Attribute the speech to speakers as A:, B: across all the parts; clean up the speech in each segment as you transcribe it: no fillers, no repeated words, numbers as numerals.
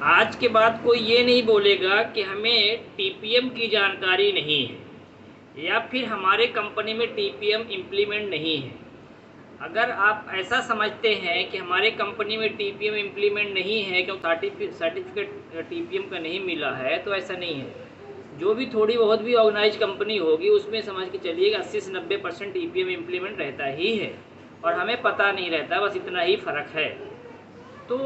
A: आज के बाद कोई ये नहीं बोलेगा कि हमें टीपीएम की जानकारी नहीं है या फिर हमारे कंपनी में टीपीएम इम्प्लीमेंट नहीं है। अगर आप ऐसा समझते हैं कि हमारे कंपनी में टीपीएम इम्प्लीमेंट नहीं है क्योंकि सर्टिफिकेट टीपीएम का नहीं मिला है, तो ऐसा नहीं है। जो भी थोड़ी बहुत भी ऑर्गेनाइज कंपनी होगी उसमें समझ के चलिएगा 80 से 90% टीपीएम इम्प्लीमेंट रहता ही है और हमें पता नहीं रहता, बस इतना ही फ़र्क है। तो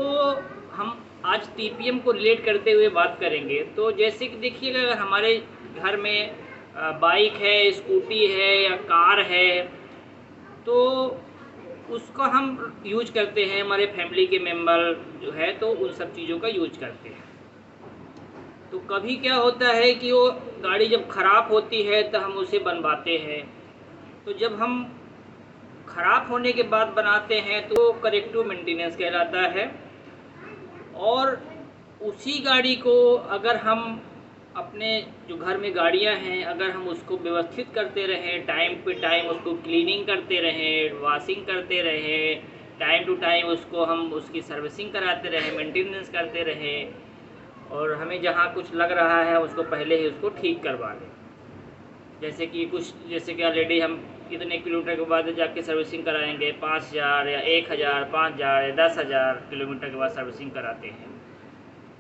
A: हम आज टीपीएम को रिलेट करते हुए बात करेंगे। तो जैसे कि देखिएगा, अगर हमारे घर में बाइक है, स्कूटी है या कार है, तो उसको हम यूज करते हैं, हमारे फैमिली के मेंबर जो है तो उन सब चीज़ों का यूज करते हैं। तो कभी क्या होता है कि वो गाड़ी जब ख़राब होती है तो हम उसे बनवाते हैं। तो जब हम ख़राब होने के बाद बनाते हैं तो करेक्टिव मेंटेनेंस कहलाता है। और उसी गाड़ी को अगर हम अपने जो घर में गाड़ियां हैं, अगर हम उसको व्यवस्थित करते रहें, टाइम पे टाइम उसको क्लीनिंग करते रहें, वॉशिंग करते रहें, टाइम टू टाइम उसको हम उसकी सर्विसिंग कराते रहें, मेंटेनेंस करते रहें, और हमें जहाँ कुछ लग रहा है उसको पहले ही उसको ठीक करवा लें। जैसे कि ऑलरेडी हम इतने किलोमीटर के बाद जाके सर्विसिंग कराएंगे, 5000 या 1000, 5000 या 10,000 किलोमीटर के बाद सर्विसिंग कराते हैं।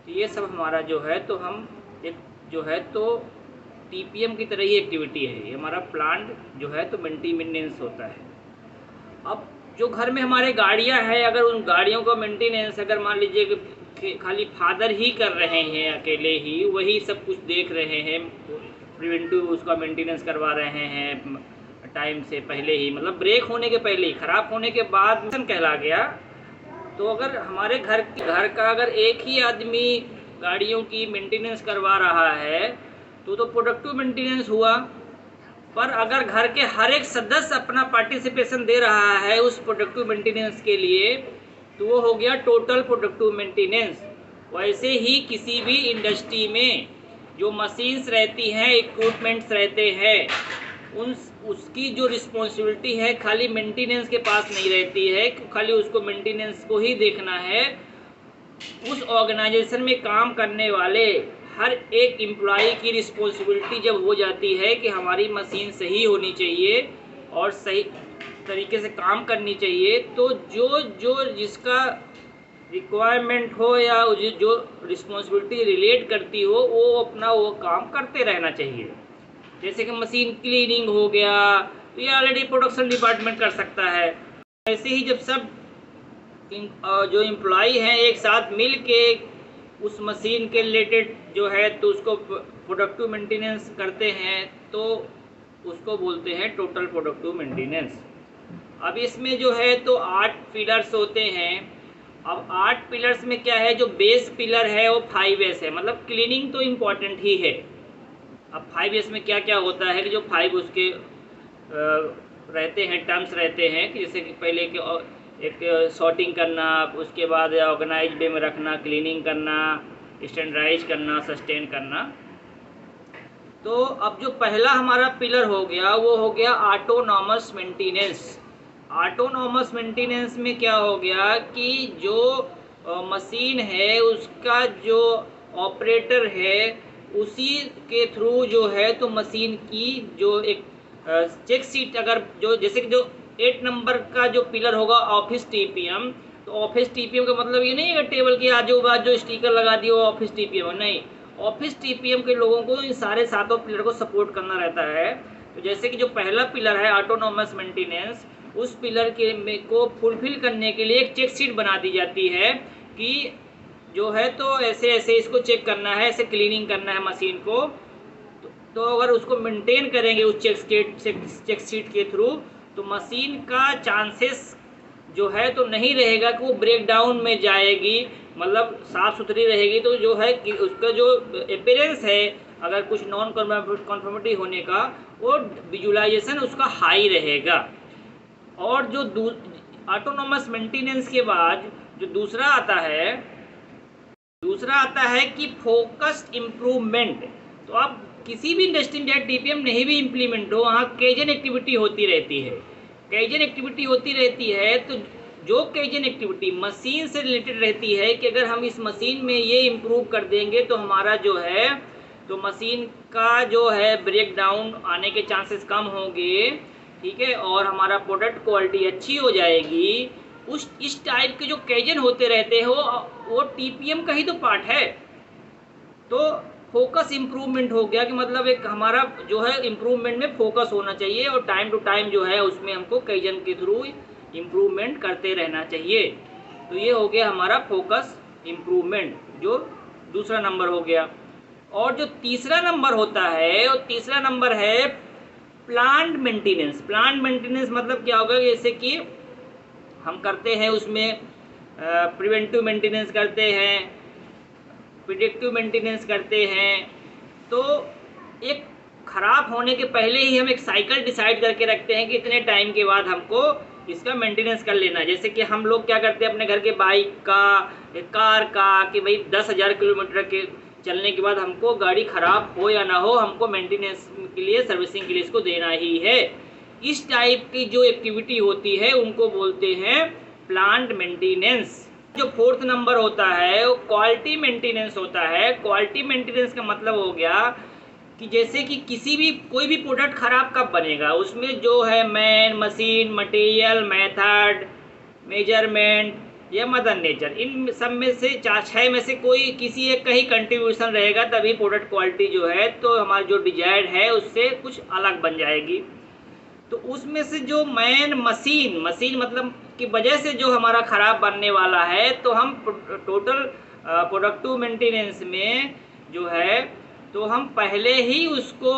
A: तो ये सब हमारा जो है तो हम एक जो है तो टीपीएम की तरह ही एक्टिविटी है। ये हमारा प्लांट जो है तो मेंटेनेंस होता है। अब जो घर में हमारे गाड़ियां हैं, अगर उन गाड़ियों का मेंटेनेंस अगर मान लीजिए कि खाली फादर ही कर रहे हैं, अकेले ही वही सब कुछ देख रहे हैं, प्रिवेंटिव उसका मेंटेनेंस करवा रहे हैं टाइम से पहले ही, मतलब ब्रेक होने के पहले ही, ख़राब होने के बाद कहला गया। तो अगर हमारे घर का अगर एक ही आदमी गाड़ियों की मेंटेनेंस करवा रहा है तो प्रोडक्टिव मेंटेनेंस हुआ। पर अगर घर के हर एक सदस्य अपना पार्टिसिपेशन दे रहा है उस प्रोडक्टिव मेंटेनेंस के लिए, तो वो हो गया टोटल प्रोडक्टिव मेंटेनेंस। वैसे ही किसी भी इंडस्ट्री में जो मशीन्स रहती हैं, इक्विपमेंट्स रहते हैं, उसकी जो रिस्पॉन्सिबिलिटी है खाली मेंटेनेंस के पास नहीं रहती है कि खाली उसको मेंटेनेंस को ही देखना है। उस ऑर्गेनाइजेशन में काम करने वाले हर एक एम्प्लॉई की रिस्पॉन्सिबिलिटी जब हो जाती है कि हमारी मशीन सही होनी चाहिए और सही तरीके से काम करनी चाहिए, तो जो जिसका रिक्वायरमेंट हो या जो रिस्पॉन्सिबिलिटी रिलेट करती हो, वो अपना वो काम करते रहना चाहिए। जैसे कि मशीन क्लीनिंग हो गया, तो ये ऑलरेडी प्रोडक्शन डिपार्टमेंट कर सकता है। ऐसे ही जब सब जो एम्प्लॉई हैं एक साथ मिल के उस मशीन के रिलेटेड जो है तो उसको प्रोडक्टिव मेंटेनेंस करते हैं, तो उसको बोलते हैं टोटल प्रोडक्टिव मेंटेनेंस। अब इसमें जो है तो 8 पिलर्स होते हैं। अब 8 पिलर्स में क्या है, जो बेस पिलर है वो 5S है, मतलब क्लीनिंग तो इम्पॉर्टेंट ही है। अब 5S में क्या क्या होता है कि जो 5 उसके रहते हैं, टर्म्स रहते हैं कि जैसे कि पहले के एक सॉर्टिंग करना, उसके बाद ऑर्गेनाइज वे में रखना, क्लीनिंग करना, स्टैंडर्डाइज करना, सस्टेन करना। तो अब जो पहला हमारा पिलर हो गया वो हो गया ऑटोनॉमस मेंटेनेंस। ऑटोनॉमस मेंटेनेंस में क्या हो गया कि जो मशीन है उसका जो ऑपरेटर है उसी के थ्रू जो है तो मशीन की जो एक चेक शीट, अगर जो जैसे कि जो 8 नंबर का जो पिलर होगा ऑफिस टीपीएम, तो ऑफिस टीपीएम का मतलब ये नहीं है कि टेबल के आजू बाजू स्टिकर लगा दिए वो ऑफिस टीपीएम, नहीं। ऑफिस टीपीएम के लोगों को इन सारे 7 पिलर को सपोर्ट करना रहता है। तो जैसे कि जो पहला पिलर है ऑटोनॉमस मेंटेनेंस, उस पिलर के को फुलफिल करने के लिए एक चेक शीट बना दी जाती है कि जो है तो ऐसे ऐसे इसको चेक करना है, ऐसे क्लीनिंग करना है मशीन को। तो अगर उसको मेंटेन करेंगे उस चेक शीट के थ्रू, तो मशीन का चांसेस जो है तो नहीं रहेगा कि वो ब्रेक डाउन में जाएगी, मतलब साफ़ सुथरी रहेगी। तो जो है कि उसका जो अपीयरेंस है, अगर कुछ नॉन कन्फर्मिटी होने का, वो विजुलाइजेशन उसका हाई रहेगा। और जो ऑटोनॉमस मेंटेनेंस के बाद जो दूसरा आता है कि फोकस्ड इम्प्रूवमेंट। तो आप किसी भी इंडस्ट्री में टीपीएम नहीं भी इम्प्लीमेंट हो, वहाँ केजन एक्टिविटी होती रहती है। केजन एक्टिविटी होती रहती है तो जो केजन एक्टिविटी मशीन से रिलेटेड रहती है कि अगर हम इस मशीन में ये इम्प्रूव कर देंगे तो हमारा जो है तो मशीन का जो है ब्रेक डाउन आने के चांसेस कम होंगे, ठीक है, और हमारा प्रोडक्ट क्वालिटी अच्छी हो जाएगी। उस इस टाइप के जो केजन होते रहते हैं वो टीपीएम का ही तो पार्ट है। तो फोकस इम्प्रूवमेंट हो गया कि मतलब एक हमारा जो है इम्प्रूवमेंट में फोकस होना चाहिए और टाइम टू टाइम जो है उसमें हमको केजन के थ्रू इम्प्रूवमेंट करते रहना चाहिए। तो ये हो गया हमारा फोकस इम्प्रूवमेंट, जो दूसरा नंबर हो गया। और जो तीसरा नंबर होता है वो तीसरा नंबर है प्लांट मेंटेनेंस। प्लांट मेंटेनेंस मतलब क्या होगा, जैसे कि हम करते हैं उसमें प्रिवेंटिव मेंटेनेंस करते हैं, प्रिडिक्टिव मेंटेनेंस करते हैं। तो एक ख़राब होने के पहले ही हम एक साइकिल डिसाइड करके रखते हैं कि इतने टाइम के बाद हमको इसका मेंटेनेंस कर लेना है। जैसे कि हम लोग क्या करते हैं अपने घर के बाइक का, कार का, कि भाई 10,000 किलोमीटर के चलने के बाद हमको गाड़ी ख़राब हो या ना हो, हमको मेंटेनेंस के लिए, सर्विसिंग के लिए इसको देना ही है। इस टाइप की जो एक्टिविटी होती है उनको बोलते हैं प्लांट मेंटेनेंस। जो फोर्थ नंबर होता है वो क्वालिटी मेंटेनेंस होता है। क्वालिटी मेंटेनेंस का मतलब हो गया कि जैसे कि किसी भी कोई भी प्रोडक्ट ख़राब कब बनेगा, उसमें जो है man, machine, material, method, measurement या मदर नेचर, इन सब में से 4-6 में से कोई किसी एक का ही कंट्रीब्यूशन रहेगा, तभी प्रोडक्ट क्वालिटी जो है तो हमारा जो डिजायर्ड है उससे कुछ अलग बन जाएगी। तो उसमें से जो मैन, मशीन मतलब की वजह से जो हमारा ख़राब बनने वाला है, तो हम टोटल प्रोडक्टिव मेंटेनेंस में जो है तो हम पहले ही उसको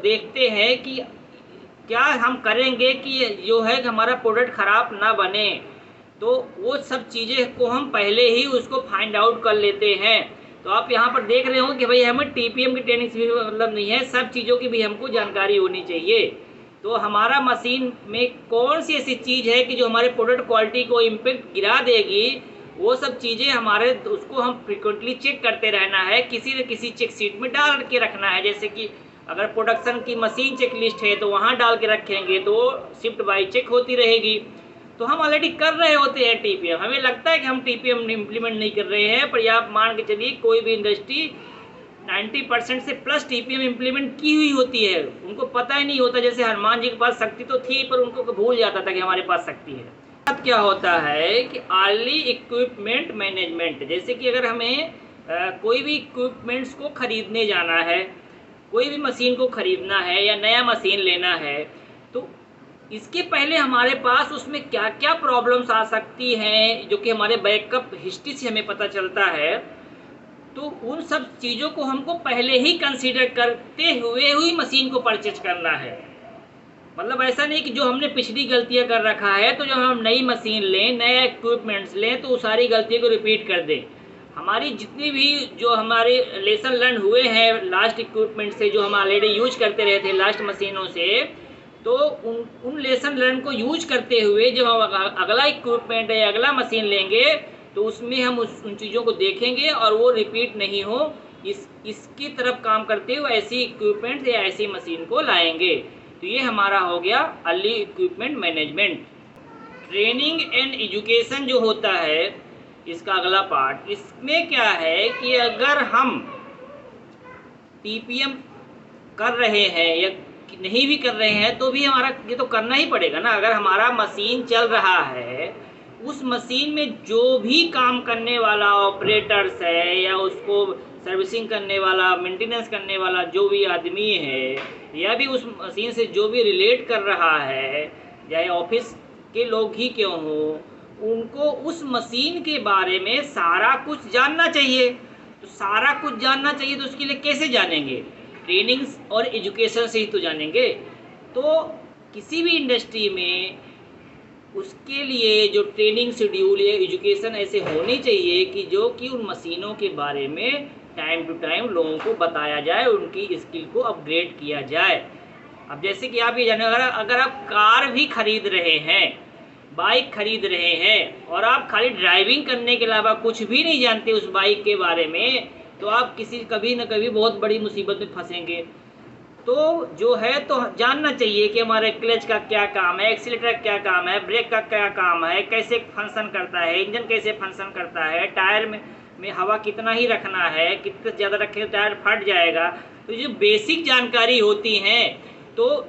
A: देखते हैं कि क्या हम करेंगे कि जो है कि हमारा प्रोडक्ट ख़राब ना बने। तो वो सब चीज़ें को हम पहले ही उसको फाइंड आउट कर लेते हैं। तो आप यहाँ पर देख रहे हो कि भाई हमें टीपीएम की ट्रेनिंग से भी मतलब नहीं है, सब चीज़ों की भी हमको जानकारी होनी चाहिए। तो हमारा मशीन में कौन सी ऐसी चीज़ है कि जो हमारे प्रोडक्ट क्वालिटी को इम्पैक्ट गिरा देगी, वो सब चीज़ें हमारे उसको हम फ्रिक्वेंटली चेक करते रहना है, किसी न किसी चेक शीट में डाल के रखना है। जैसे कि अगर प्रोडक्शन की मशीन चेक लिस्ट है तो वहाँ डाल के रखेंगे तो शिफ्ट बाई चेक होती रहेगी। तो हम ऑलरेडी कर रहे होते हैं टीपीएम, हमें लगता है कि हम टीपीएम इम्प्लीमेंट नहीं कर रहे हैं, पर आप मान के चलिए कोई भी इंडस्ट्री 90% से प्लस टीपीएम इम्प्लीमेंट की हुई होती है। उनको पता ही नहीं होता, जैसे हनुमान जी के पास शक्ति तो थी पर उनको भूल जाता था कि हमारे पास शक्ति है। अब क्या होता है कि अर्ली इक्विपमेंट मैनेजमेंट, जैसे कि अगर हमें कोई भी इक्विपमेंट्स को खरीदने जाना है, कोई भी मशीन को खरीदना है या नया मशीन लेना है, तो इसके पहले हमारे पास उसमें क्या क्या प्रॉब्लम्स आ सकती हैं, जो कि हमारे बैकअप हिस्ट्री से हमें पता चलता है। तो उन सब चीज़ों को हमको पहले ही कंसीडर करते हुए ही मशीन को परचेज करना है। मतलब ऐसा नहीं कि जो हमने पिछली गलतियां कर रखा है तो जब हम नई मशीन लें, नए इक्विपमेंट्स लें, तो सारी गलतियों को रिपीट कर दें। हमारी जितनी भी जो हमारे लेसन लर्न हुए हैं लास्ट इक्विपमेंट से, जो हम ऑलरेडी यूज करते रहे थे लास्ट मशीनों से, तो उन लेसन लर्न को यूज करते हुए जब हम अगला इक्विपमेंट या अगला मशीन लेंगे तो उसमें हम उन चीज़ों को देखेंगे और वो रिपीट नहीं हो, इसकी तरफ काम करते हुए ऐसी इक्विपमेंट या ऐसी मशीन को लाएंगे। तो ये हमारा हो गया early equipment management. Training and education जो होता है इसका अगला पार्ट, इसमें क्या है कि अगर हम टीपीएम कर रहे हैं या नहीं भी कर रहे हैं तो भी हमारा ये तो करना ही पड़ेगा ना। अगर हमारा मशीन चल रहा है, उस मशीन में जो भी काम करने वाला ऑपरेटर्स है या उसको सर्विसिंग करने वाला, मेंटेनेंस करने वाला जो भी आदमी है, या भी उस मशीन से जो भी रिलेट कर रहा है, चाहे ऑफिस के लोग ही क्यों हो, उनको उस मशीन के बारे में सारा कुछ जानना चाहिए। तो सारा कुछ जानना चाहिए तो उसके लिए कैसे जानेंगे? ट्रेनिंग्स और एजुकेशन से ही तो जानेंगे। तो किसी भी इंडस्ट्री में उसके लिए जो ट्रेनिंग शेड्यूल या एजुकेशन ऐसे होनी चाहिए कि जो कि उन मशीनों के बारे में टाइम टू टाइम लोगों को बताया जाए, उनकी स्किल को अपग्रेड किया जाए। अब जैसे कि आप ये जाने, अगर आप कार भी खरीद रहे हैं, बाइक खरीद रहे हैं और आप खाली ड्राइविंग करने के अलावा कुछ भी नहीं जानते उस बाइक के बारे में, तो आप कभी न कभी बहुत बड़ी मुसीबत में फंसेंगे। तो जो है तो जानना चाहिए कि हमारे क्लच का क्या काम है, एक्सीलेटर का क्या काम है, ब्रेक का क्या काम है, कैसे फंक्शन करता है, इंजन कैसे फंक्शन करता है, टायर में हवा कितना ही रखना है, कितना ज़्यादा रखें तो टायर फट जाएगा। तो जो बेसिक जानकारी होती हैं तो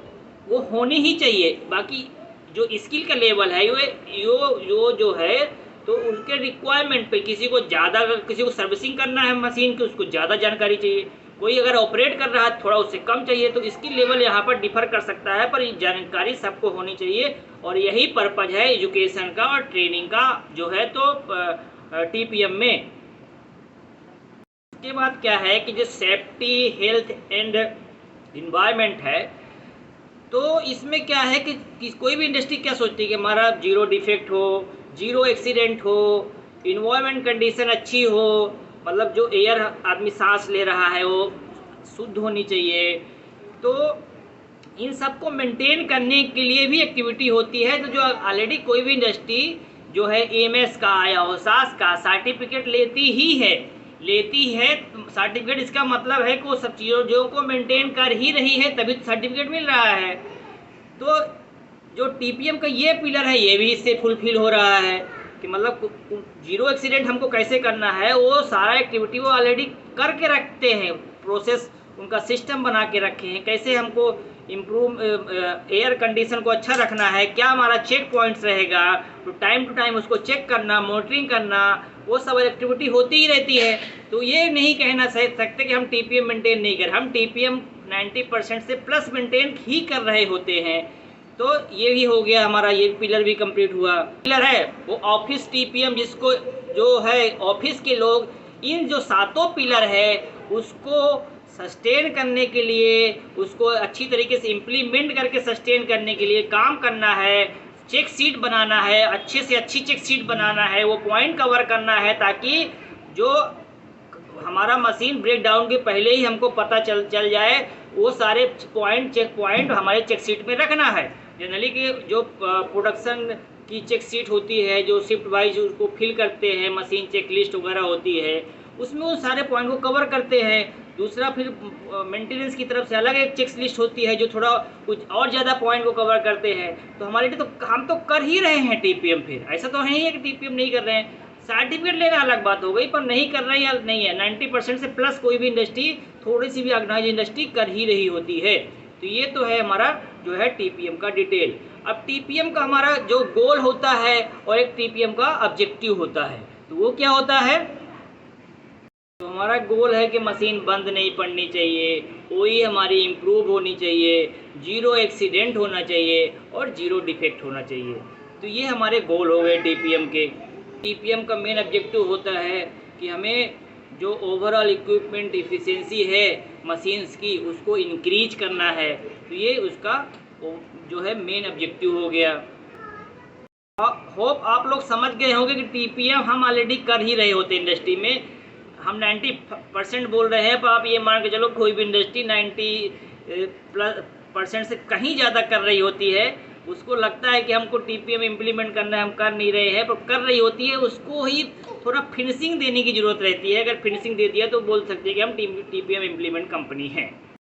A: वो होनी ही चाहिए। बाकी जो स्किल का लेवल है यो जो है तो उनके रिक्वायरमेंट पे, किसी को ज़्यादा, अगर किसी को सर्विसिंग करना है मशीन की उसको ज़्यादा जानकारी चाहिए, कोई अगर ऑपरेट कर रहा है थोड़ा उससे कम चाहिए। तो इसकी लेवल यहाँ पर डिफर कर सकता है, पर ये जानकारी सबको होनी चाहिए और यही पर्पज है एजुकेशन का और ट्रेनिंग का जो है तो टीपीएम में। उसके बाद क्या है कि जो सेफ्टी, हेल्थ एंड इन्वायरमेंट है, तो इसमें क्या है कि कोई भी इंडस्ट्री क्या सोचती है कि हमारा जीरो डिफेक्ट हो, जीरो एक्सीडेंट हो, इन्वायरमेंट कंडीशन अच्छी हो, मतलब जो एयर आदमी सांस ले रहा है वो शुद्ध होनी चाहिए। तो इन सब को मेंटेन करने के लिए भी एक्टिविटी होती है। तो जो ऑलरेडी कोई भी इंडस्ट्री जो है एएमएस का या ओसास का सर्टिफिकेट लेती है सर्टिफिकेट, इसका मतलब है कि वो सब चीज़ों को मेंटेन कर ही रही है, तभी तो सर्टिफिकेट मिल रहा है। तो जो टीपीएम का ये पिलर है ये भी इससे फुलफिल हो रहा है कि मतलब जीरो एक्सीडेंट हमको कैसे करना है, वो सारा एक्टिविटी वो ऑलरेडी करके रखते हैं, प्रोसेस उनका सिस्टम बना के रखे हैं, कैसे हमको इम्प्रूव एयर कंडीशन को अच्छा रखना है, क्या हमारा चेक पॉइंट्स रहेगा, तो टाइम टू टाइम उसको चेक करना, मॉनिटरिंग करना, वो सब एक्टिविटी होती ही रहती है। तो ये नहीं कहना सकते कि हम टीपीएम मेंटेन नहीं कर, हम टीपीएम 90% से प्लस मेंटेन ही कर रहे होते हैं। तो ये भी हो गया हमारा, ये पिलर भी कंप्लीट हुआ। पिलर है वो ऑफिस टीपीएम, जिसको जो है ऑफिस के लोग इन जो सातों पिलर है उसको सस्टेन करने के लिए, उसको अच्छी तरीके से इम्प्लीमेंट करके सस्टेन करने के लिए काम करना है, चेक शीट बनाना है, अच्छे से अच्छी चेक शीट बनाना है, वो पॉइंट कवर करना है, ताकि जो हमारा मशीन ब्रेक डाउन के पहले ही हमको पता चल जाए, वो सारे चेक पॉइंट हमारे चेक शीट में रखना है। जनरली कि जो प्रोडक्शन की चेक शीट होती है, जो शिफ्ट वाइज उसको फिल करते हैं, मशीन चेक लिस्ट वगैरह होती है, उसमें वो सारे पॉइंट को कवर करते हैं। दूसरा फिर मेंटेनेंस की तरफ से अलग एक चेक लिस्ट होती है जो थोड़ा कुछ और ज़्यादा पॉइंट को कवर करते हैं। तो हमारे लिए तो हम तो कर ही रहे हैं टीपीएम, फिर ऐसा तो है ही कि टीपीएम नहीं कर रहे हैं। सर्टिफिकेट लेना अलग बात हो गई, पर नहीं कर रहे हैं या नहीं है, 90% से प्लस कोई भी इंडस्ट्री, थोड़ी सी भी ऑर्गेनाइज इंडस्ट्री कर ही रही होती है। तो ये तो है हमारा जो है टीपीएम का डिटेल। अब टीपीएम का हमारा जो गोल होता है और एक टीपीएम का ऑब्जेक्टिव होता है, तो वो क्या होता है? तो हमारा गोल है कि मशीन बंद नहीं पड़नी चाहिए, कोई हमारी इम्प्रूव होनी चाहिए, जीरो एक्सीडेंट होना चाहिए और जीरो डिफेक्ट होना चाहिए। तो ये हमारे गोल हो गए टीपीएम के। टीपीएम का मेन ऑब्जेक्टिव होता है कि हमें जो ओवरऑल इक्विपमेंट इफ़िशियंसी है मशीन्स की, उसको इंक्रीज करना है। तो ये उसका जो है मेन ऑब्जेक्टिव हो गया। होप आप लोग समझ गए होंगे कि टीपीएम हम ऑलरेडी कर ही रहे होते इंडस्ट्री में। हम 90% बोल रहे हैं, पर आप ये मान के चलो कोई भी इंडस्ट्री 90% से कहीं ज़्यादा कर रही होती है। उसको लगता है कि हमको टीपीएम इम्प्लीमेंट करना है, हम कर नहीं रहे हैं, पर कर रही होती है। उसको ही थोड़ा फिनिशिंग देने की ज़रूरत रहती है। अगर फिनिशिंग दे दिया तो बोल सकते हैं कि हम टीपीएम इम्प्लीमेंट कंपनी हैं।